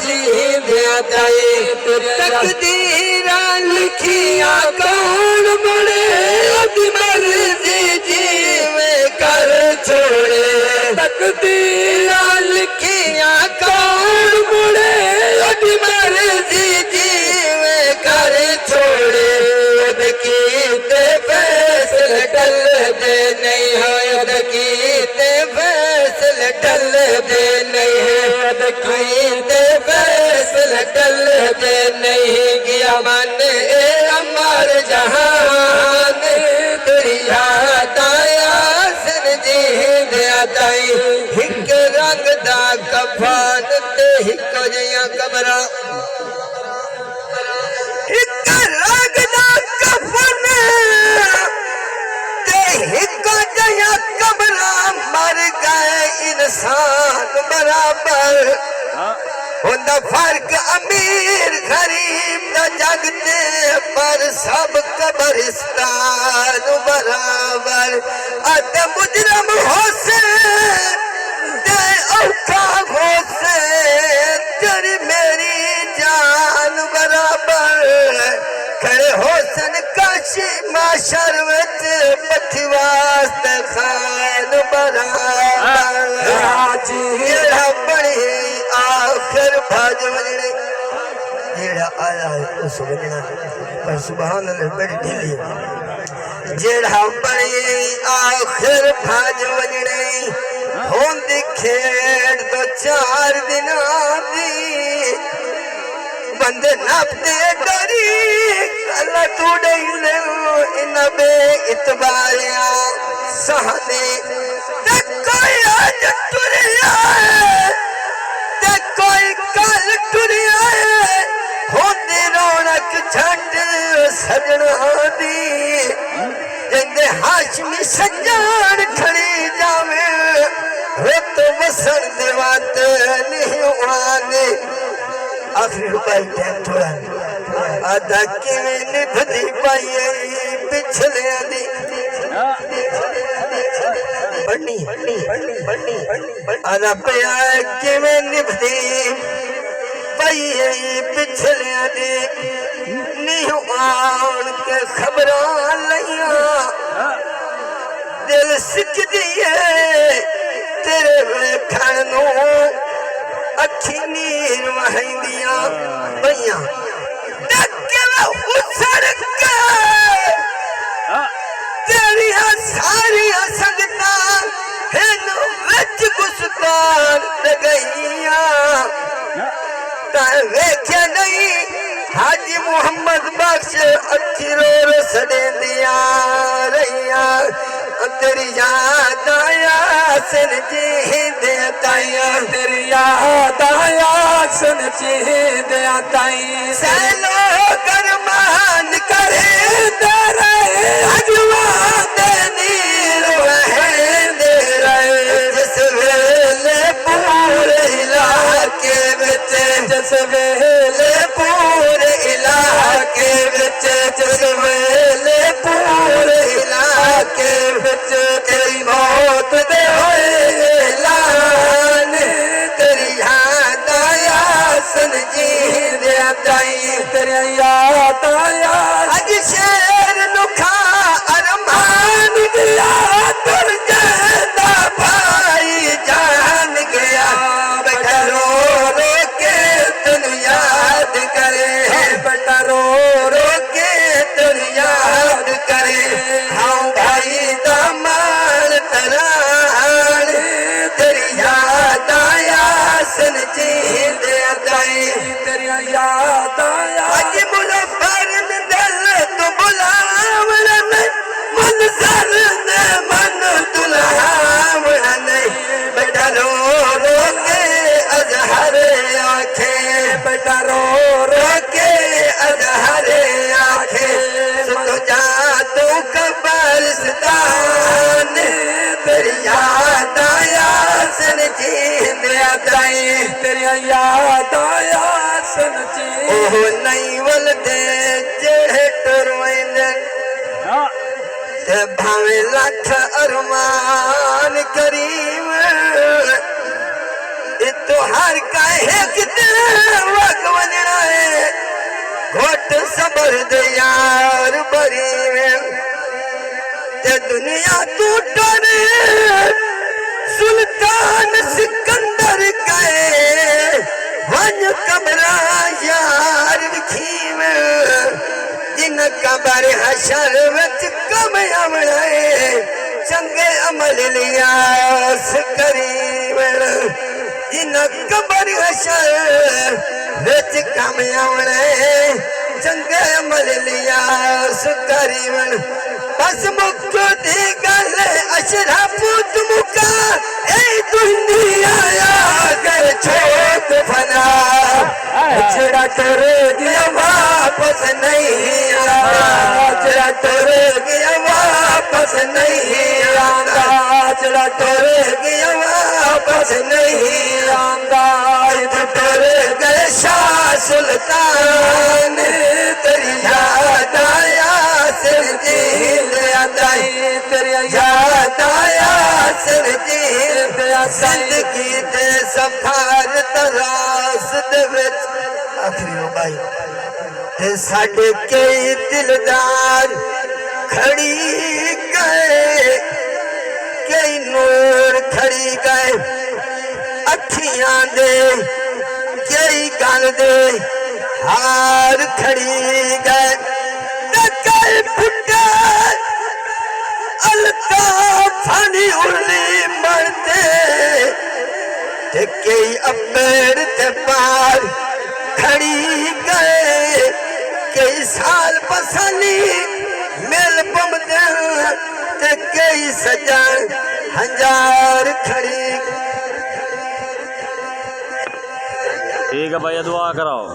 जींदिया ताई तकदीरा लिखिया कौन बड़े मर्जी जीवे कर छोड़े तकदीरा लिखिया कौन बड़े मर्जी जीवे कर छोड़े कीते फैसले टल दे नहीं है कीते फैसले टल दे नहीं है कीते फैसले टल दे नहीं गया मन ए अमर जहान तेरी याद आया सन जी दिया ताई हिक रंग दा कफन ते हिक जिया कमरा हिक रंग दा कफन ते हिक जिया कमरा मर गए इंसान बराबर होंदा फर्क अमीर गरीब दा जगते पर सब कब्रिस्तान बराबर अत मुजरम होसे ते औखा होसे तेरी मेरी जान बराबर खड़े होसन काशी माशर विच पथी वास्ते खान बराबर जेड़ा बनी आखिर भाज वजने जेड़ा आया उस वजना पर सुभान अल्लाह बड़ी ढीली जेड़ा बनी आखिर भाज वजने होंदी खेड़ तो 4 दिनां दी बंदे नपते डरी कल तू डे इन बे इतबारिया सहने ते कोई आज टुरिया ते कोई कल टुरिया होंदी रौनक झट सजना दी जिंदे हाशमी सजान खड़ी जावे रुत बसन दे बात नहीं आने आखिरी रुपये टाइम थोड़ा आधा किवें निभदी पाई पिछले दी बन्नी आधा पिया किवें निभदी पाई पिछले दी नहीं आन के खबरां लइयां दिल सिकदी है तेरे वेखण नूं अखी नीर वहिंदियां पईयां उसड़ के तेरिया सारिया संगता हिन विच गुस्तान गईयां तां वेख्या नहीं हाजी मोहम्मद बख्श अखी रो सड़ेंदियां रहियां तेरी याद आया सन जी दे ताया तेरी याद आया सन जी दे ताई सैलो गरमान करे तेरे अजवा दे नीर वहन दे रहे जिस वेले पूरे इलाके विच जिस वेले पूरे इलाके विच जिस वेले पूरे इलाके विच तेरी मौत दे होए ऐलान तेरी याद आया सन जी दे ताई तेरी याद आया अज शेर नुखा अरमान गया तुर जाता भाई जान गया बेटा रो रो के तुन याद करे बेटा रो रो के तुन याद करे हाँ भाई दामाल तरान तेरी याद आया सन जी दे ताई तेरी याद आया अज मुजफ्फर दिल तो बुलावड़ा नहीं मंजर ने मन दुल्हावड़ा नहीं बेटा रो रो के अजहर आखे बेटा रो रो के अजहर आखे सुन जा तू कब्रिस्तान तेरी याद आया सन जी दे ताई तेरी याद आया सन जी ओह नहीं वलदे जेड़े टुर वैंदन ते भावे लख अरमान करीम इतो हार काहे कितने वक्त वंजना है घोट सबर दे यार बरी में ते दुनिया तू डरे सुल्तान सिकंदर गए वन कबरा यार विखी में जिन कबर हशर विच कम अमले चंगे अमल लियास करीवन जिन कबर हशर विच कम अमले चंगे अमल लियास करीवन बस मुक्को दी गल अशरफ तुमका ए दुनिया अगर छोट फना जरा तोरे गया वापस नहीं आना जरा तोरे गया वापस नहीं आना जरा तोरे गया वापस नहीं आना इधर तोरे गए शाह सुल्तान तेरी याद आया सिर दिल अदाई तेरी याद आया सिर दिल जिंदगी दे सफर तरास दे विच आखिरी हो भाई ते साडे कई दिलदार खड़ी गए कई नूर खड़ी गए अखियां दे कई गल दे हार खड़ी गए कई फुटे अल्ताफ फानी उर्ली मरते ते कई अब्बेर ते पार खड़ी गए कई साल पसानी मेल पमदे ते कई सजन हजार खड़ी। ठीक है भैया दुआ कराओ।